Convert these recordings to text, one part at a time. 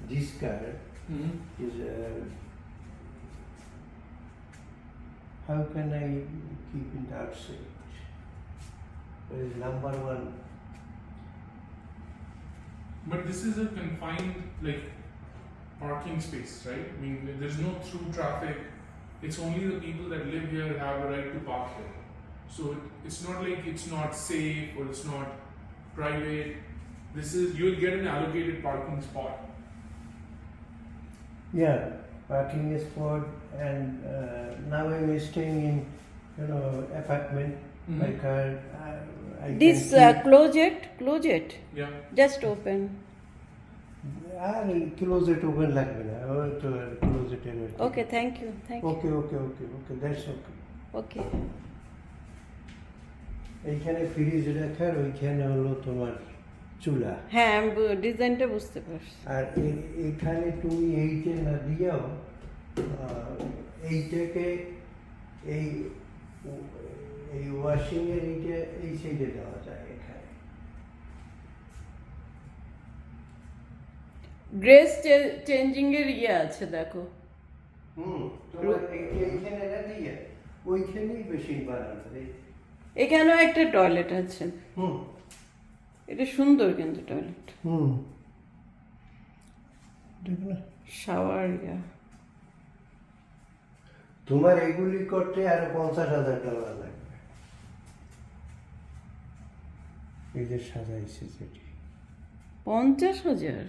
This car is how can I keep it outside? It is number one. But this is a confined parking space, right? I mean, there's no through traffic. It's only the people that live here have a right to park here. So it's not like it's not safe or it's not private. You'll get an allocated parking spot. Yeah, parking spot, and now I'm staying in, apartment. My car. I This can keep- close it. Yeah. Just open. R close it open লাগবে না, তো close it এর Okay, thank you. Okay, that's okay. Okay. এইখানে fridge রাখার, ওইখানে হলো তোমার চুলা, হ্যাঁ, আমি ডিজাইনটা বুঝতে পারছি। আর এইখানে তুমি এইটা না দিয়েও এইটাকে এই ওয়াশিং এর এইটা এই সাইডে দেওয়া যায় এখানে। ড্রেস চেঞ্জিং এর আছে দেখো। তোমার এইখানে না দিয়ে ওইখানেই বেশি বানানো যায়। এখানেও একটা টয়লেট আছে। এটা সুন্দর কিন্তু টয়লেট। দেখ না, শাওয়ার তোমার এগুলি করতে আরো $50,000 লাগবে। এই যে সাজাইছে যেটি, 50,000।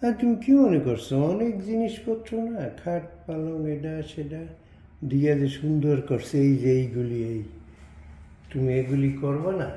আর তুমি কি মনে করছো অনেক জিনিসপত্র না, খাট পালং এটা সেটা দিয়ে যে সুন্দর করছে, এই যে এইগুলি, তুমি এগুলি করবে না?